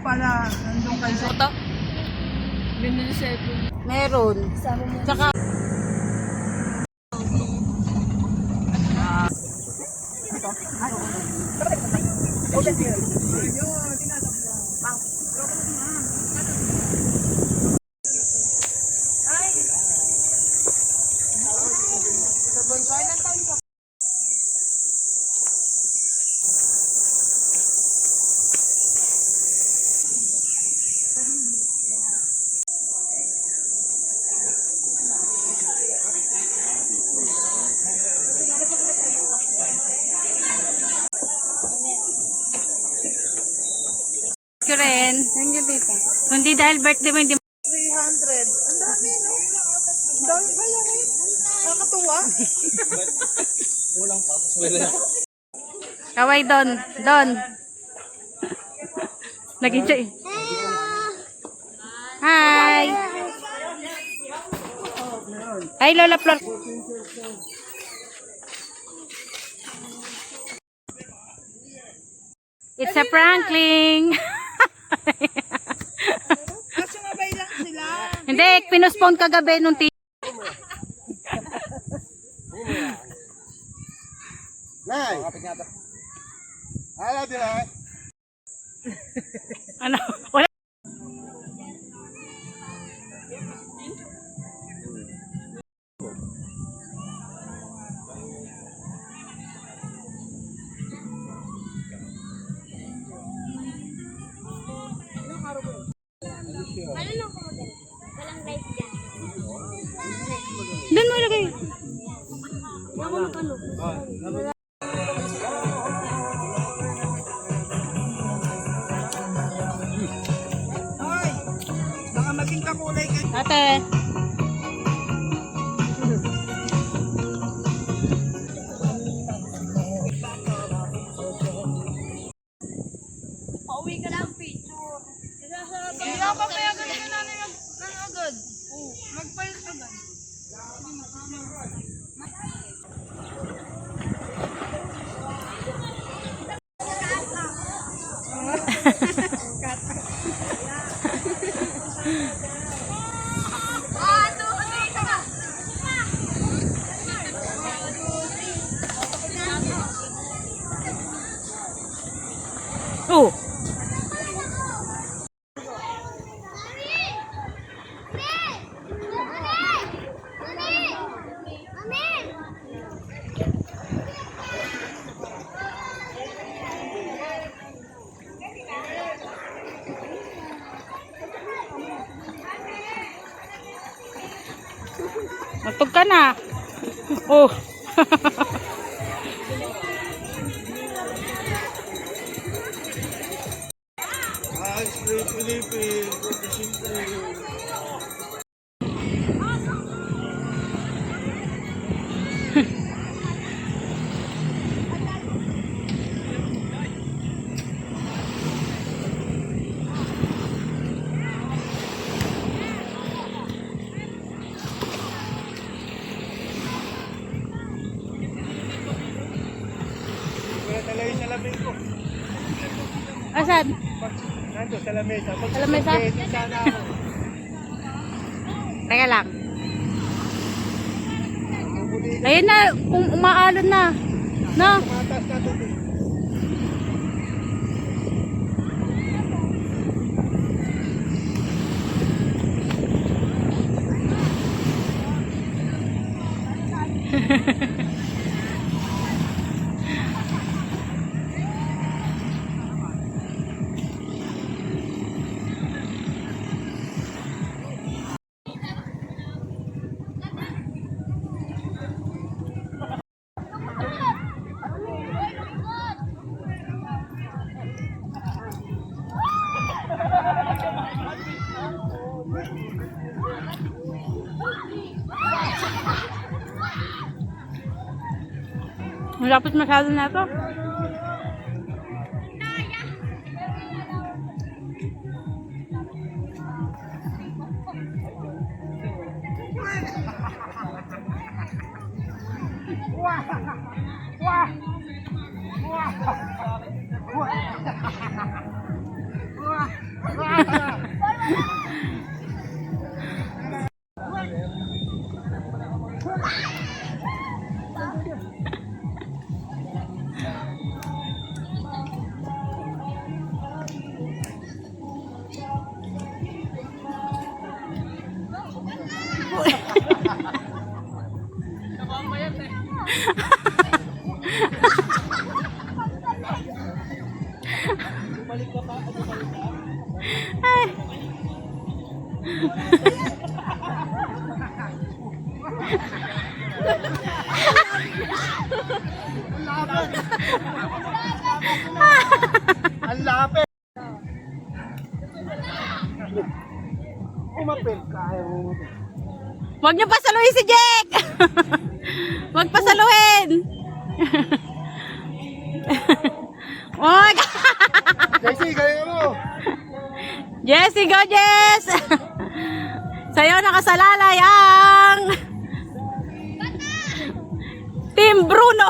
pala, nandun kayo sa... Ito? Binili sa Meron. Tsaka... ko rin. Kundi dahil birthday mo, hindi 300. Ang dami, no? Ang dami pala rin. Nakakatuwa. kaway Don. Don. Naging siya eh. Hi. Hi Lola Flor. It's a prankling. Kasi mabay lang sila. Hindi, pinuspone kagabi nung Nay! Ayaw din ay. ano? Wala. Doon mo ilagay. Hoy! Baka maging kakulay kayo. Ate. Pauwi ka lang, picture. Hindi ako papayagan namin namin agad. Oo, mag-file agad. Oh. Matug ka na. Oh. Ay, Philippines. Talay sa labing ko. Asan? Nandun sa lamesa. Sa lamesa? Sana ako. Teka lang. Ayun na, kung umaalon na. No? Tumatas na tubig. Malapit masyado na ito. Ay. Ang lapit! Umapil ka. Huwag niyo pasaluhin si Jack! Huwag pasaluhin! Huwag! Jesse, kaya mo! Jessie, go Jess! Sa'yo nakasalalay ang Team Bruno!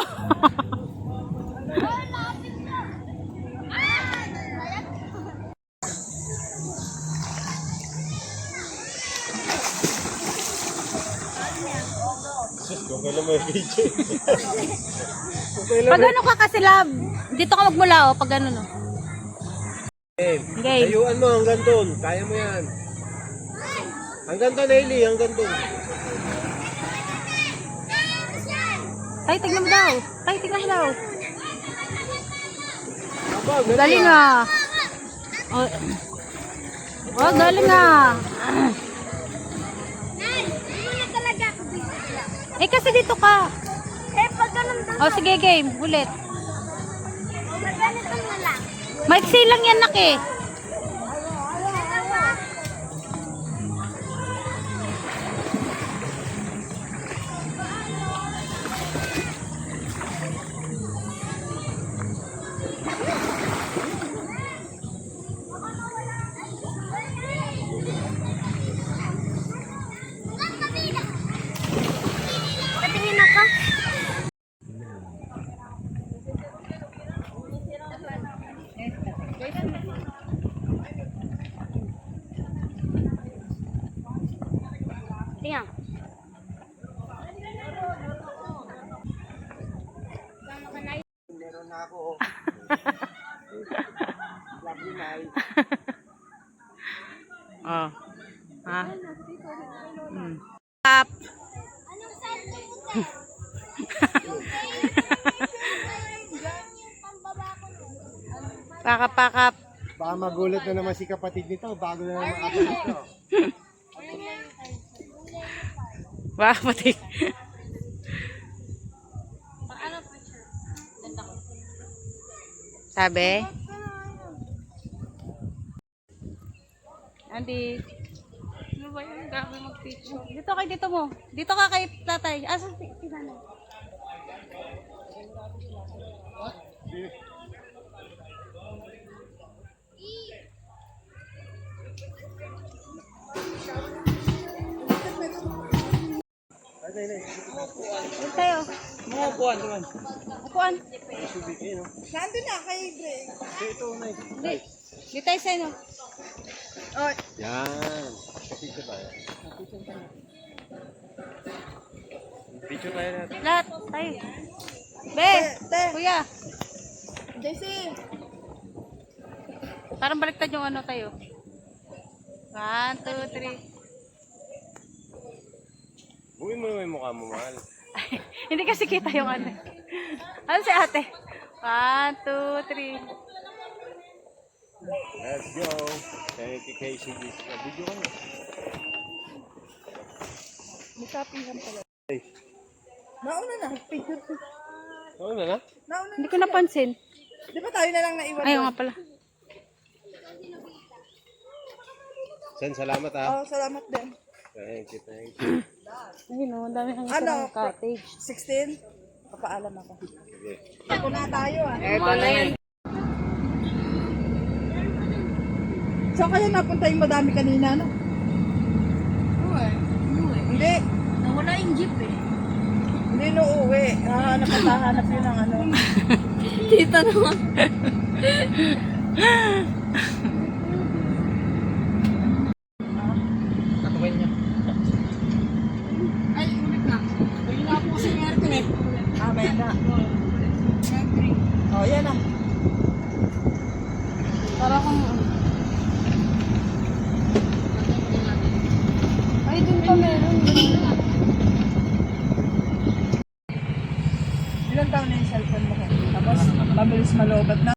Kung kailan mo yung video. Kung kailan Pag ano ka kasi love, dito ka magmula pag ano no. Game. Layuan mo hanggang doon. Kaya mo yan. Hanggang doon, Hailey. Hanggang doon. Tay, tignan mo daw. Tay, tignan mo daw. Abang, Galing ah. Oh, oh galing ah. Eh kasi dito ka. Eh, pag ganun daw. Oh sige game, ulit. Ganito na lang. Maiksi lang yan nak eh. Patingin ako. Tingnan. Meron na ako. Love you, Nay. Oh. Ha? Up. Anong saan pumunta? Yung pambaba ko. Pakap, pakap. Baka magulat na naman si kapatid nito bago na naman makatulog to. Wah, pati. Sabi? Andy. Ano ba yung gabi mag-picture? Dito kay dito mo. Dito ka kay tatay. Asa si nanay? Doon tayo. Mga upuan naman. Upuan. Nandun na kay Dre. Ito, Nay. Hindi. Dito tayo sa inyo. Oh, Yan. Picture tayo. Picture tayo natin. lahat tayo. Be, kuya. Jessie. Parang baliktad yung ano tayo. 1, 2, 3. Buhay mo naman yung mukha mo, mahal. Hindi kasi kita yung ano. Ano si ate? 1, 2, 3. Let's go. Thank you, Casey. Video ka na. May kapihan pala. Hey. Nauna na. Picture. Oo na na? Nauna Hindi ko napansin. Di ba tayo na lang naiwan? Ayaw nga pala. Sen, salamat ha. Oh, salamat din. Thank you, thank you. Ayun o, dami ang Ano? isang cottage. 16? Papaalam ako. Sige. Ako na tayo ah. Eto na yan. Saan kaya napunta yung madami kanina, no? Hindi. Nawala yung jeep eh. Hindi no uwi. Hahanap at hahanap yun ng ano. Dito naman. Natukin niya. Ay, ulit na. Ulit na po kasi meron eh. Ah, may na. Oh, yan ah. Para kung... Ay, dun pa meron. malobat na.